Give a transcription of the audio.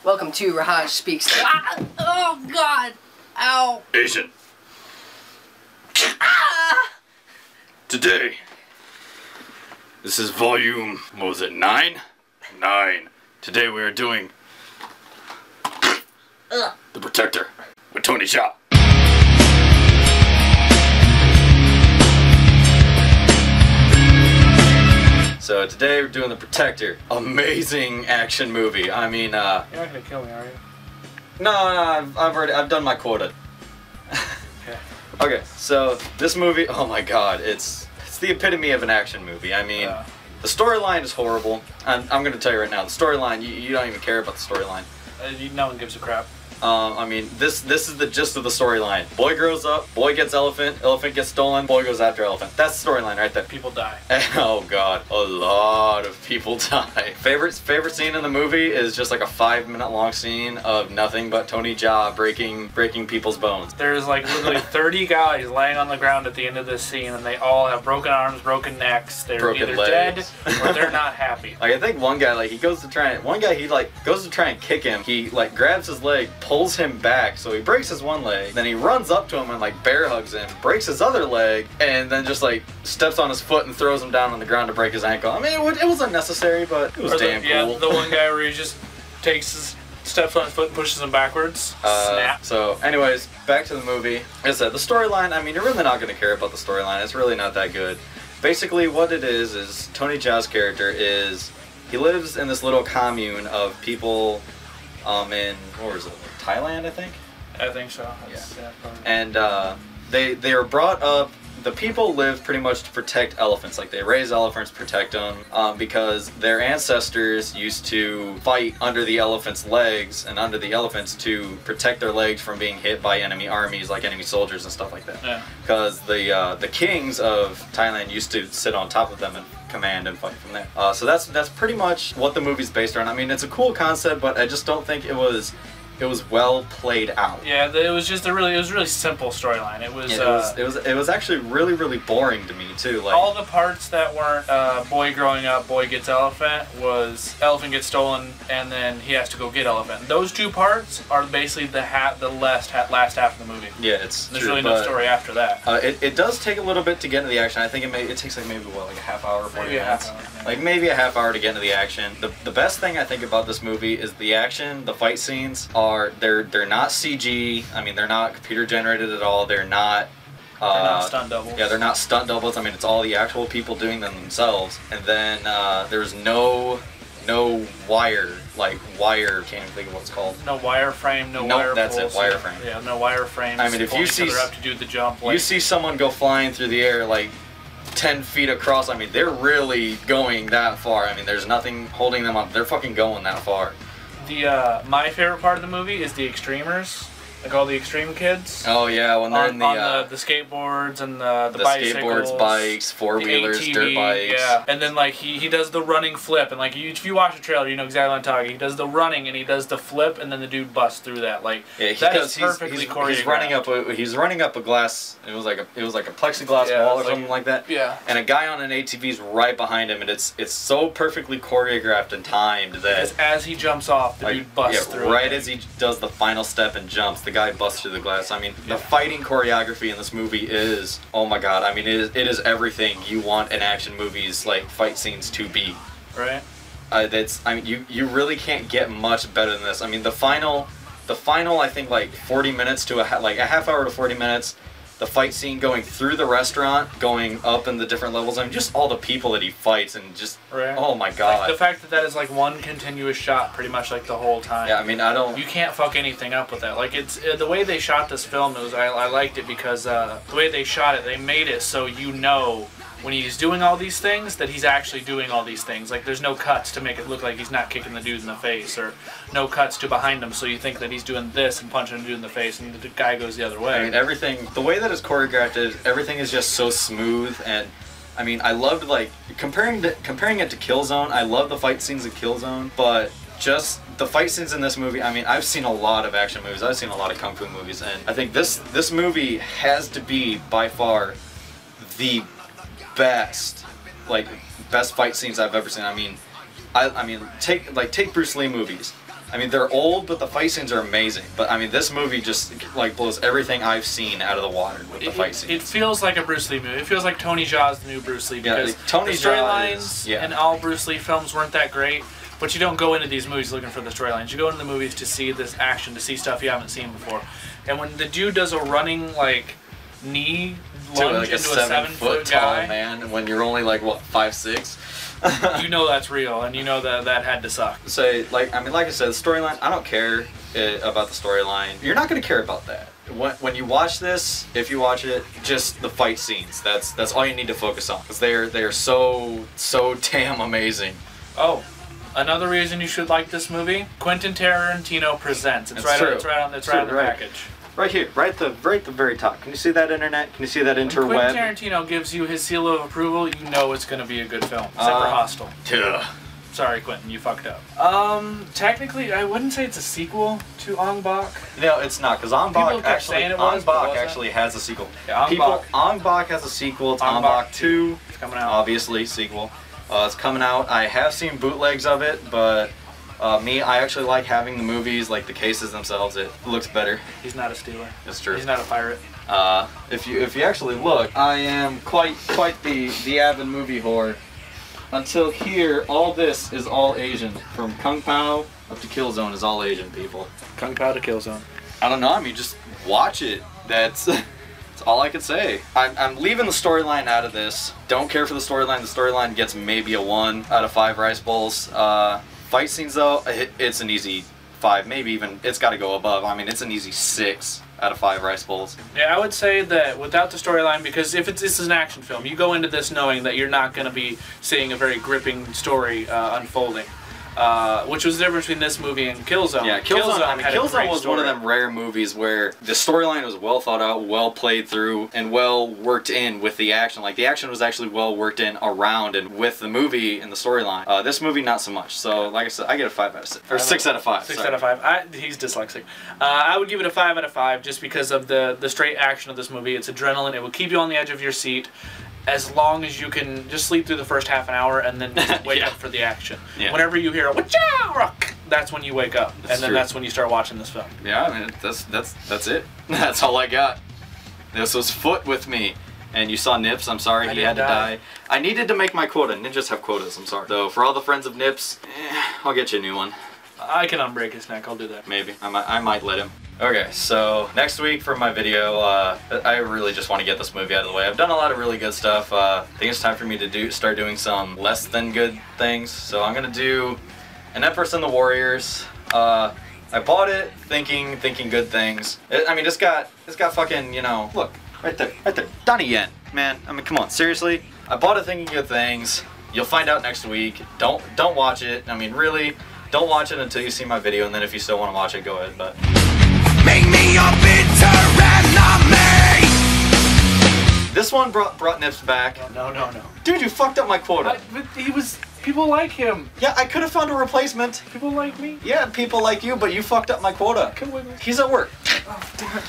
Welcome to Rahaj Speaks. Ah! Oh God! Ow! Asian. Ah! Today, this is volume, what was it, 9? 9. Today we are doing The Protector with Tony Jaa. So today we're doing The Protector. Amazing action movie. I mean, You're not gonna kill me, are you? No, I've done my quota. Okay. Okay, so this movie, oh my god, it's the epitome of an action movie. I mean, the storyline is horrible. I'm gonna tell you right now, the storyline, you don't even care about the storyline. No one gives a crap. I mean, this is the gist of the storyline. Boy grows up, boy gets elephant, elephant gets stolen, boy goes after elephant. That's the storyline right there. People die. Oh god, a lot of people die. Favorite scene in the movie is just like a 5-minute long scene of nothing but Tony Jaa breaking people's bones. There's like literally 30 guys laying on the ground at the end of this scene, and they all have broken arms, broken necks. They're Broken either legs. dead or they're not happy. Like, I think one guy, like, he goes to try and kick him. He, like, grabs his leg, pulls him back, so he breaks his one leg. Then he runs up to him and, like, bear hugs him, breaks his other leg, and then just, like, steps on his foot and throws him down on the ground to break his ankle. I mean, it was unnecessary, but it was damn cool. Yeah, the one guy where he just steps on his foot and pushes him backwards. Snap. So, anyways, back to the movie. Like I said, the storyline, I mean, you're really not going to care about the storyline. It's really not that good. Basically, what it is Tony Jaa's character is, he lives in this little commune of people in, what was it, Thailand, I think? I think so. Yeah. Probably. And they are brought up, the people live pretty much to protect elephants. Like, they raise elephants, protect them, because their ancestors used to fight under the elephants' legs and under the elephants to protect their legs from being hit by enemy armies, like enemy soldiers and stuff like that. Yeah. Because the kings of Thailand used to sit on top of them and command and fight from there. So that's pretty much what the movie's based on. I mean, it's a cool concept, but I just don't think it was well played out. Yeah, it was just a really simple storyline. It was actually really boring to me too. Like, all the parts that weren't boy growing up, boy gets elephant, was elephant gets stolen, and then he has to go get elephant. Those two parts are basically the last half of the movie. Yeah, there's really no story after that. It does take a little bit to get into the action. I think it takes like maybe what, like a half hour, 40 minutes. Like maybe a half hour to get into the action. The best thing I think about this movie is the action. The fight scenes are they're not CG. I mean, they're not computer generated at all. They're not stunt doubles. Yeah, they're not stunt doubles. I mean, it's all the actual people doing them themselves. And then there's no wire, can't even think of what it's called. No wireframe, no wire that's pulls. it, wireframe. Yeah, no wireframe. I mean, if you see up to do the jump, you see someone go flying through the air like 10 feet across, I mean, they're really going that far. I mean, there's nothing holding them up. They're fucking going that far. My favorite part of the movie is the extremers, like all the extreme kids. Oh yeah, when they're in the skateboards and the bicycles, skateboards, bikes, four-wheelers, dirt bikes. Yeah, and then like he does the running flip, and like if you watch the trailer, you know exactly what I'm talking. He does the running and he does the flip, and then the dude busts through that. Like, yeah, he's choreographed. He's running up a glass. It was like a plexiglass wall or something like that. Yeah. And a guy on an ATV is right behind him, and it's so perfectly choreographed and timed that as he jumps off, the dude busts through. Right as he does the final step and jumps, the guy busts through the glass. I mean, the fighting choreography in this movie is, oh my god, I mean, it is everything you want an action movie's like fight scenes to be. Right. I mean, you really can't get much better than this. I mean, the final I think like 40 minutes to a half hour to 40 minutes. The fight scene going through the restaurant, going up in the different levels, I mean, just all the people that he fights, and just, oh my god. Like the fact that is like one continuous shot pretty much like the whole time. Yeah, I mean, you can't fuck anything up with that. Like, it's, the way they shot this film, I liked it because the way they shot it, they made it so you know when he's doing all these things that he's actually doing all these things. Like, there's no cuts to make it look like he's not kicking the dude in the face, or no cuts to behind him so you think that he's doing this and punching the dude in the face and the guy goes the other way. I mean, everything, the way that it's choreographed is, everything is just so smooth. And I mean, I loved, like, comparing it to Killzone, I love the fight scenes in Killzone, but just the fight scenes in this movie, I mean, I've seen a lot of action movies, I've seen a lot of kung fu movies, and I think this movie has to be by far the best fight scenes I've ever seen. I mean, take Bruce Lee movies. I mean, they're old, but the fight scenes are amazing. But I mean, this movie just like blows everything I've seen out of the water with the fight scenes. It feels like a Bruce Lee movie. It feels like Tony Jaa's the new Bruce Lee because Tony the Jaa storylines and all Bruce Lee films weren't that great. But you don't go into these movies looking for the storylines. You go into the movies to see this action, to see stuff you haven't seen before. And when the dude does a running like knee lunge into a 7-foot guy, man, when you're only like what 5'6", you know that's real, and you know that had to suck. Say like I said, the storyline. I don't care about the storyline. You're not gonna care about that. When you watch this, if you watch it, just the fight scenes. That's all you need to focus on because they're so damn amazing. Oh. Another reason you should like this movie: Quentin Tarantino Presents. It's right on the package. Right here, right at the very top. Can you see that internet? Can you see that interweb? When Quentin Tarantino gives you his seal of approval, you know it's going to be a good film. Except for Hostel. Yeah. Sorry, Quentin, you fucked up. Technically, I wouldn't say it's a sequel to Ong Bak. No, it's not, because Ong Bak actually has a sequel. Yeah, Ong Bak has a sequel. It's Ong Bak 2. It's coming out. Obviously, sequel. It's coming out. I have seen bootlegs of it, but I actually like having the movies, like the cases themselves. It looks better. He's not a stealer. That's true. He's not a pirate. If you actually look, I am quite the avid movie whore. Until here, all this is all Asian. From Kung Pao up to Killzone is all Asian, people. Kung Pao to Killzone. I don't know. I mean, just watch it. That's all I could say. I'm leaving the storyline out of this. Don't care for the storyline. The storyline gets maybe a 1 out of 5 rice bowls. Fight scenes though, it's an easy 5, maybe even, it's got to go above. I mean, it's an easy 6 out of 5 rice bowls. Yeah, I would say that without the storyline, because if this is an action film, you go into this knowing that you're not going to be seeing a very gripping story unfolding. Which was the difference between this movie and Killzone. Yeah, Killzone was one of them rare movies where the storyline was well thought out, well played through, and well worked in with the action. Like, the action was actually well worked in around and with the movie and the storyline. This movie, not so much. So, like I said, I get a 5 out of 6. Or 6 out of 5. 6 out of 5. He's dyslexic. I would give it a 5 out of 5 just because of the straight action of this movie. It's adrenaline. It will keep you on the edge of your seat as long as you can just sleep through the first half an hour and then just wake up for the action. Yeah. Whenever you hear a "Wachow!" that's when you wake up, and then that's when you start watching this film. Yeah, I mean that's it. That's all I got. This was Foot with me, and you saw Nippz. I'm sorry he had to die. I needed to make my quota. Ninjas have quotas. I'm sorry. So for all the friends of Nippz, I'll get you a new one. I can unbreak his neck. I'll do that. Maybe I might let him. Okay, so next week for my video, I really just want to get this movie out of the way. I've done a lot of really good stuff. I think it's time for me to start doing some less than good things. So I'm gonna do An Empress and the Warriors. I bought it thinking good things. I mean, it's got fucking, you know, look right there, Donnie Yen, man. I mean, come on, seriously. I bought it thinking good things. You'll find out next week. Don't watch it. I mean, really, don't watch it until you see my video, and then if you still want to watch it, go ahead. But make me a bitter enemy. This one brought Nippz back. No. Dude, you fucked up my quota. But people like him. Yeah, I could have found a replacement. People like me. Yeah, people like you, but you fucked up my quota. Come with me. He's at work. Oh, damn it.